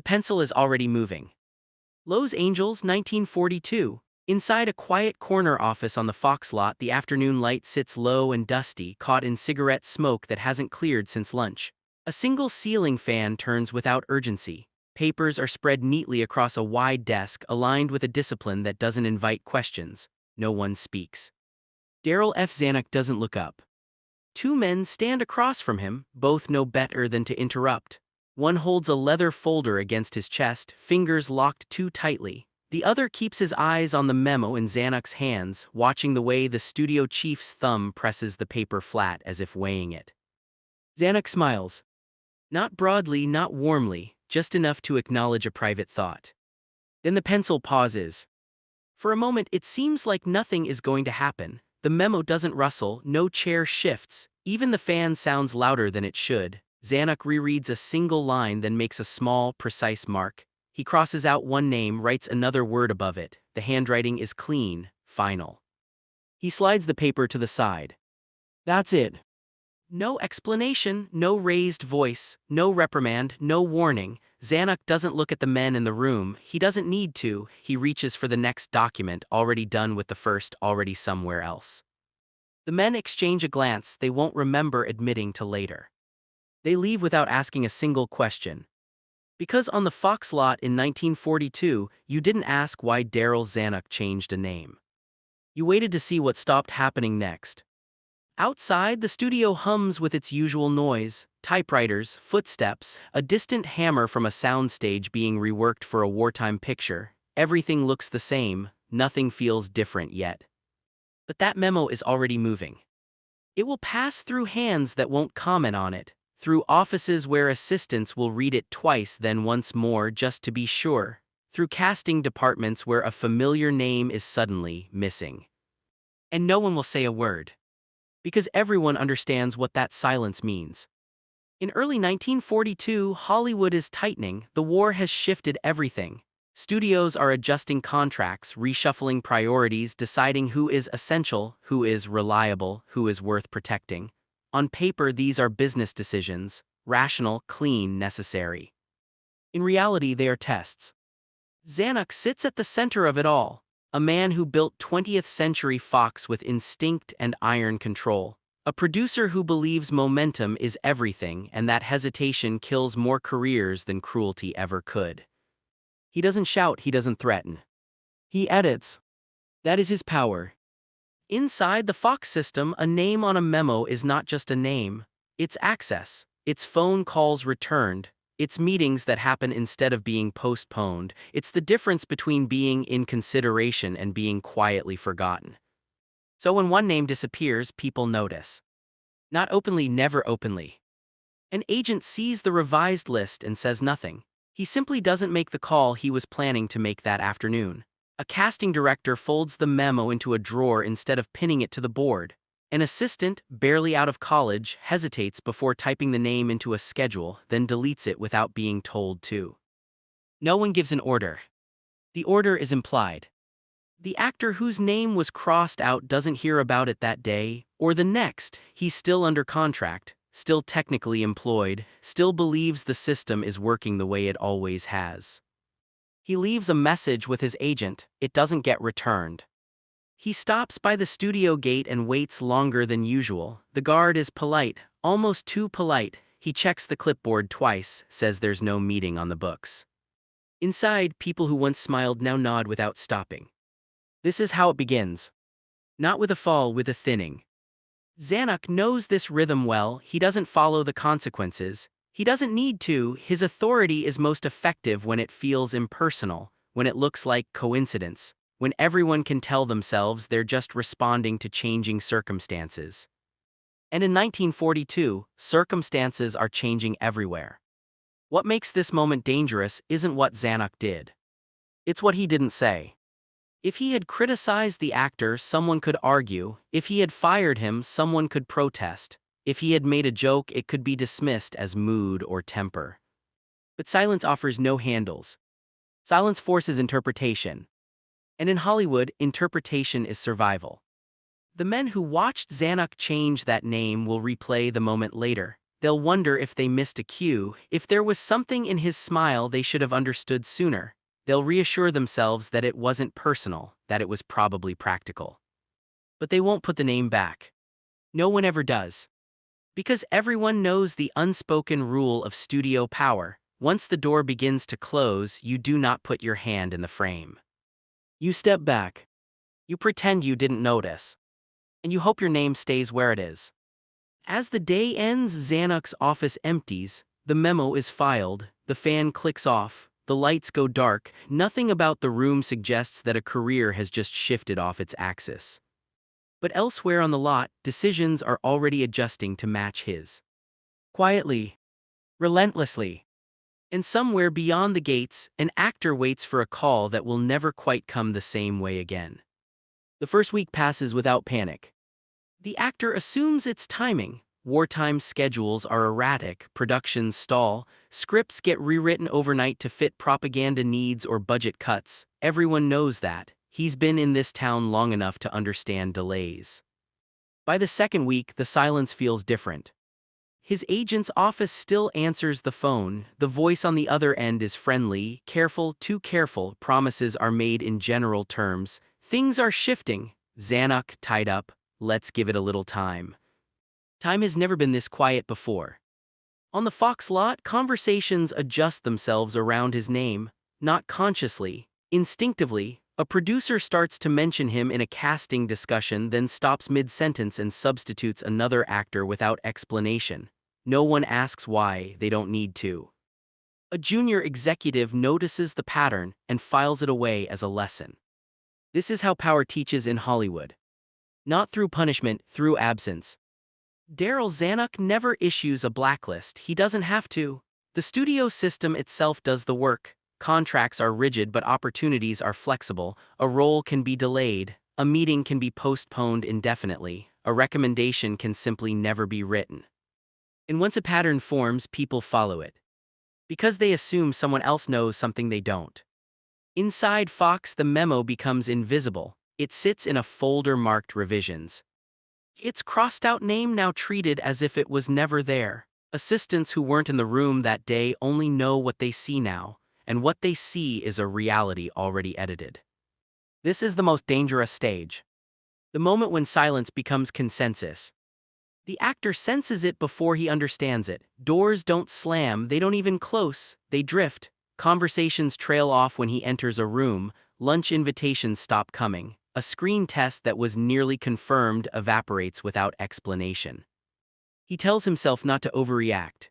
The pencil is already moving. Lowe's Angels, 1942. Inside a quiet corner office on the Fox lot, the afternoon light sits low and dusty, caught in cigarette smoke that hasn't cleared since lunch. A single ceiling fan turns without urgency. Papers are spread neatly across a wide desk, aligned with a discipline that doesn't invite questions. No one speaks. Darrell F. Zanuck doesn't look up. Two men stand across from him, both know better than to interrupt. One holds a leather folder against his chest, fingers locked too tightly. The other keeps his eyes on the memo in Zanuck's hands, watching the way the studio chief's thumb presses the paper flat as if weighing it. Zanuck smiles. Not broadly, not warmly, just enough to acknowledge a private thought. Then the pencil pauses. For a moment it seems like nothing is going to happen. The memo doesn't rustle, no chair shifts, even the fan sounds louder than it should. Zanuck rereads a single line, then makes a small, precise mark. He crosses out one name, writes another word above it. The handwriting is clean, final. He slides the paper to the side. That's it. No explanation, no raised voice, no reprimand, no warning. Zanuck doesn't look at the men in the room. He doesn't need to. He reaches for the next document, already done with the first, already somewhere else. The men exchange a glance they won't remember admitting to later. They leave without asking a single question. Because on the Fox lot in 1942, you didn't ask why Darrell Zanuck changed a name. You waited to see what stopped happening next. Outside, the studio hums with its usual noise: typewriters, footsteps, a distant hammer from a soundstage being reworked for a wartime picture. Everything looks the same, nothing feels different yet. But that memo is already moving. It will pass through hands that won't comment on it, through offices where assistants will read it twice, then once more just to be sure, through casting departments where a familiar name is suddenly missing. And no one will say a word. Because everyone understands what that silence means. In early 1942, Hollywood is tightening. The war has shifted everything. Studios are adjusting contracts, reshuffling priorities, deciding who is essential, who is reliable, who is worth protecting. On paper, these are business decisions, rational, clean, necessary. In reality, they are tests. Zanuck sits at the center of it all. A man who built 20th century Fox with instinct and iron control. A producer who believes momentum is everything and that hesitation kills more careers than cruelty ever could. He doesn't shout, he doesn't threaten. He edits. That is his power. Inside the Fox system, a name on a memo is not just a name. It's access. It's phone calls returned. It's meetings that happen instead of being postponed. It's the difference between being in consideration and being quietly forgotten. So when one name disappears, people notice. Not openly, never openly. An agent sees the revised list and says nothing. He simply doesn't make the call he was planning to make that afternoon. A casting director folds the memo into a drawer instead of pinning it to the board. An assistant, barely out of college, hesitates before typing the name into a schedule, then deletes it without being told to. No one gives an order. The order is implied. The actor whose name was crossed out doesn't hear about it that day, or the next. He's still under contract, still technically employed, still believes the system is working the way it always has. He leaves a message with his agent. It doesn't get returned. He stops by the studio gate and waits longer than usual. The guard is polite, almost too polite. He checks the clipboard twice, says there's no meeting on the books. Inside, people who once smiled now nod without stopping. This is how it begins. Not with a fall, with a thinning. Zanuck knows this rhythm well. He doesn't follow the consequences. He doesn't need to. His authority is most effective when it feels impersonal, when it looks like coincidence, when everyone can tell themselves they're just responding to changing circumstances. And in 1942, circumstances are changing everywhere. What makes this moment dangerous isn't what Zanuck did. It's what he didn't say. If he had criticized the actor, someone could argue. If he had fired him, someone could protest. If he had made a joke, it could be dismissed as mood or temper. But silence offers no handles. Silence forces interpretation. And in Hollywood, interpretation is survival. The men who watched Zanuck change that name will replay the moment later. They'll wonder if they missed a cue, if there was something in his smile they should have understood sooner. They'll reassure themselves that it wasn't personal, that it was probably practical. But they won't put the name back. No one ever does. Because everyone knows the unspoken rule of studio power. Once the door begins to close, you do not put your hand in the frame. You step back. You pretend you didn't notice. And you hope your name stays where it is. As the day ends, Zanuck's office empties, the memo is filed, the fan clicks off, the lights go dark. Nothing about the room suggests that a career has just shifted off its axis. But elsewhere on the lot, decisions are already adjusting to match his. Quietly, relentlessly. And somewhere beyond the gates, an actor waits for a call that will never quite come the same way again. The first week passes without panic. The actor assumes its timing. Wartime schedules are erratic, productions stall, scripts get rewritten overnight to fit propaganda needs or budget cuts. Everyone knows that. He's been in this town long enough to understand delays. By the second week, the silence feels different. His agent's office still answers the phone. The voice on the other end is friendly, careful, too careful. Promises are made in general terms. Things are shifting. Zanuck tied up. Let's give it a little time. Time has never been this quiet before. On the Fox lot, conversations adjust themselves around his name, not consciously, instinctively. A producer starts to mention him in a casting discussion, then stops mid-sentence and substitutes another actor without explanation. No one asks why, they don't need to. A junior executive notices the pattern and files it away as a lesson. This is how power teaches in Hollywood. Not through punishment, through absence. Daryl Zanuck never issues a blacklist. He doesn't have to. The studio system itself does the work. Contracts are rigid but opportunities are flexible. A role can be delayed. A meeting can be postponed indefinitely. A recommendation can simply never be written. And once a pattern forms, people follow it. Because they assume someone else knows something they don't. Inside Fox, the memo becomes invisible. It sits in a folder marked revisions. Its crossed-out name now treated as if it was never there. Assistants who weren't in the room that day only know what they see now, and what they see is a reality already edited. This is the most dangerous stage. The moment when silence becomes consensus. The actor senses it before he understands it. Doors don't slam, they don't even close, they drift. Conversations trail off when he enters a room. Lunch invitations stop coming. A screen test that was nearly confirmed evaporates without explanation. He tells himself not to overreact.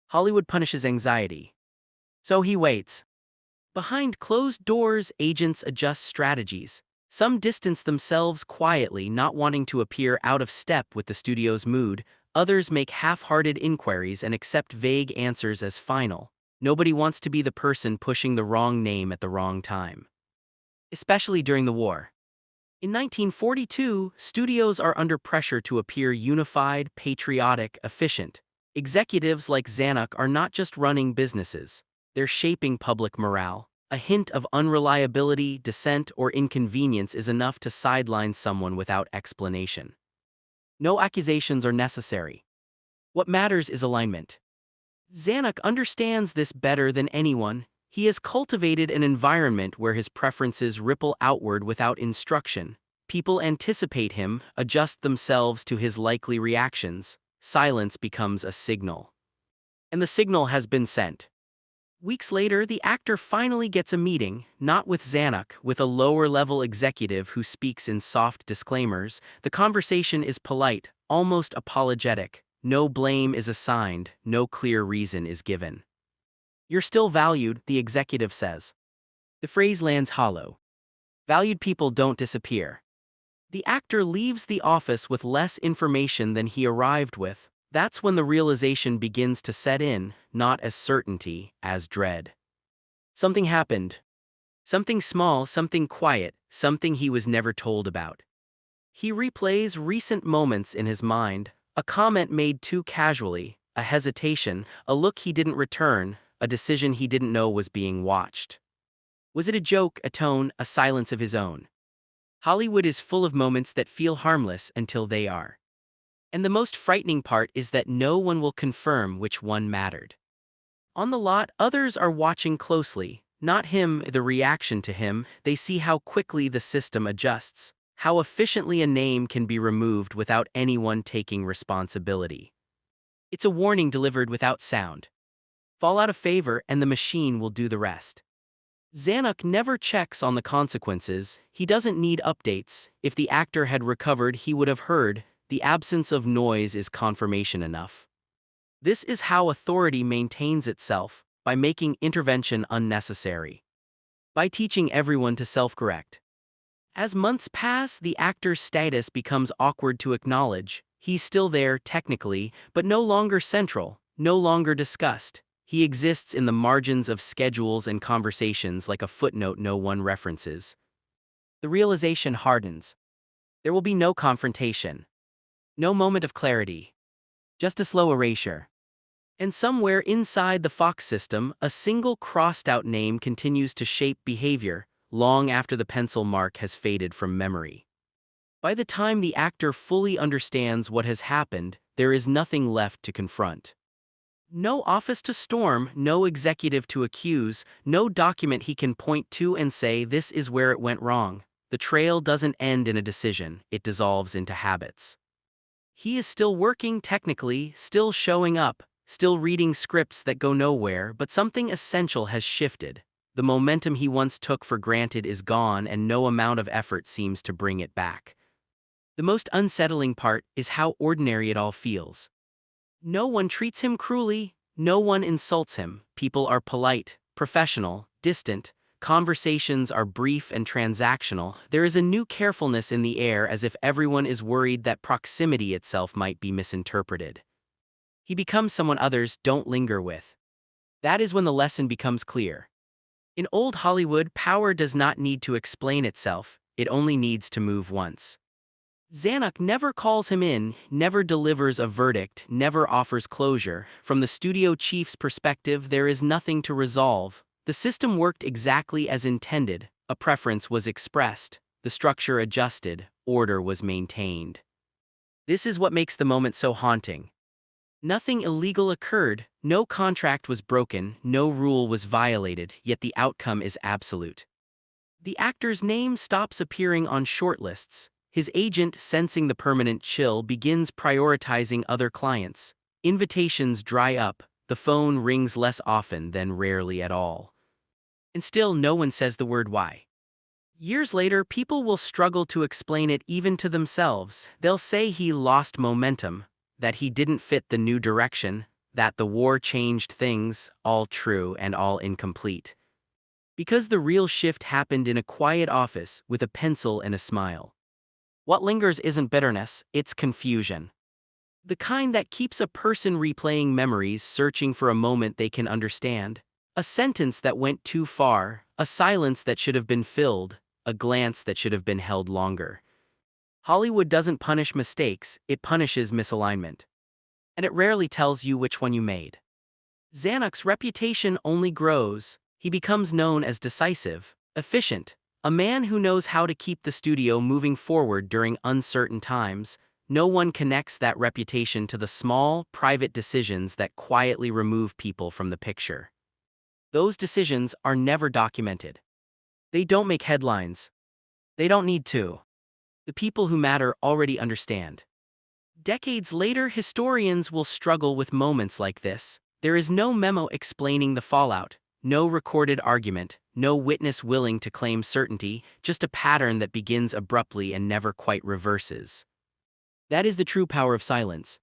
Hollywood punishes anxiety. So he waits. Behind closed doors, agents adjust strategies. Some distance themselves quietly, not wanting to appear out of step with the studio's mood. Others make half-hearted inquiries and accept vague answers as final. Nobody wants to be the person pushing the wrong name at the wrong time. Especially during the war. In 1942, studios are under pressure to appear unified, patriotic, efficient. Executives like Zanuck are not just running businesses, they're shaping public morale. A hint of unreliability, dissent, or inconvenience is enough to sideline someone without explanation. No accusations are necessary. What matters is alignment. Zanuck understands this better than anyone. He has cultivated an environment where his preferences ripple outward without instruction. People anticipate him, adjust themselves to his likely reactions. Silence becomes a signal. And the signal has been sent. Weeks later, the actor finally gets a meeting, not with Zanuck, with a lower-level executive who speaks in soft disclaimers. The conversation is polite, almost apologetic. No blame is assigned, no clear reason is given. "You're still valued," the executive says. The phrase lands hollow. Valued people don't disappear. The actor leaves the office with less information than he arrived with. That's when the realization begins to set in, not as certainty, as dread. Something happened. Something small, something quiet, something he was never told about. He replays recent moments in his mind, a comment made too casually, a hesitation, a look he didn't return, a decision he didn't know was being watched. Was it a joke, a tone, a silence of his own? Hollywood is full of moments that feel harmless until they are. And the most frightening part is that no one will confirm which one mattered. On the lot, others are watching closely, not him, the reaction to him. They see how quickly the system adjusts, how efficiently a name can be removed without anyone taking responsibility. It's a warning delivered without sound. Fall out of favor and the machine will do the rest. Zanuck never checks on the consequences. He doesn't need updates. If the actor had recovered, he would have heard. The absence of noise is confirmation enough. This is how authority maintains itself, by making intervention unnecessary. By teaching everyone to self-correct. As months pass, the actor's status becomes awkward to acknowledge. He's still there, technically, but no longer central, no longer discussed. He exists in the margins of schedules and conversations like a footnote no one references. The realization hardens. There will be no confrontation. No moment of clarity. Just a slow erasure. And somewhere inside the Fox system, a single crossed-out name continues to shape behavior, long after the pencil mark has faded from memory. By the time the actor fully understands what has happened, there is nothing left to confront. No office to storm, no executive to accuse, no document he can point to and say this is where it went wrong. The trail doesn't end in a decision, it dissolves into habits. He is still working technically, still showing up, still reading scripts that go nowhere, but something essential has shifted. The momentum he once took for granted is gone and no amount of effort seems to bring it back. The most unsettling part is how ordinary it all feels. No one treats him cruelly, no one insults him, people are polite, professional, distant, conversations are brief and transactional. There is a new carefulness in the air as if everyone is worried that proximity itself might be misinterpreted. He becomes someone others don't linger with. That is when the lesson becomes clear. In old Hollywood, power does not need to explain itself, it only needs to move once. Zanuck never calls him in, never delivers a verdict, never offers closure. From the studio chief's perspective, there is nothing to resolve. The system worked exactly as intended, a preference was expressed, the structure adjusted, order was maintained. This is what makes the moment so haunting. Nothing illegal occurred, no contract was broken, no rule was violated, yet the outcome is absolute. The actor's name stops appearing on shortlists. His agent, sensing the permanent chill, begins prioritizing other clients. Invitations dry up, the phone rings less often than rarely at all. And still no one says the word why. Years later, people will struggle to explain it even to themselves. They'll say he lost momentum, that he didn't fit the new direction, that the war changed things, all true and all incomplete. Because the real shift happened in a quiet office with a pencil and a smile. What lingers isn't bitterness, it's confusion. The kind that keeps a person replaying memories, searching for a moment they can understand. A sentence that went too far, a silence that should have been filled, a glance that should have been held longer. Hollywood doesn't punish mistakes, it punishes misalignment. And it rarely tells you which one you made. Zanuck's reputation only grows. He becomes known as decisive, efficient, a man who knows how to keep the studio moving forward during uncertain times. No one connects that reputation to the small, private decisions that quietly remove people from the picture. Those decisions are never documented. They don't make headlines. They don't need to. The people who matter already understand. Decades later, historians will struggle with moments like this. There is no memo explaining the fallout, no recorded argument, no witness willing to claim certainty, just a pattern that begins abruptly and never quite reverses. That is the true power of silence.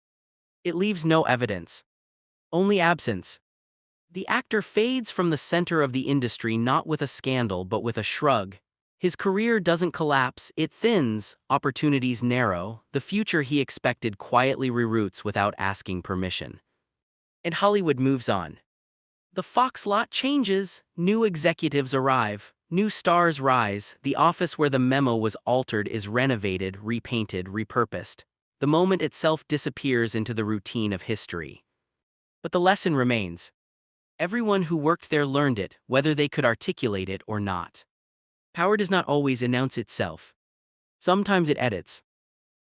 It leaves no evidence. Only absence. The actor fades from the center of the industry not with a scandal but with a shrug. His career doesn't collapse, it thins, opportunities narrow, the future he expected quietly reroutes without asking permission. And Hollywood moves on. The Fox lot changes, new executives arrive, new stars rise, the office where the memo was altered is renovated, repainted, repurposed. The moment itself disappears into the routine of history. But the lesson remains. Everyone who worked there learned it, whether they could articulate it or not. Power does not always announce itself. Sometimes it edits.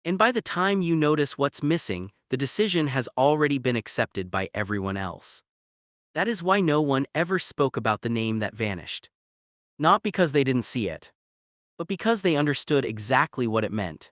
And by the time you notice what's missing, the decision has already been accepted by everyone else. That is why no one ever spoke about the name that vanished. Not because they didn't see it, but because they understood exactly what it meant.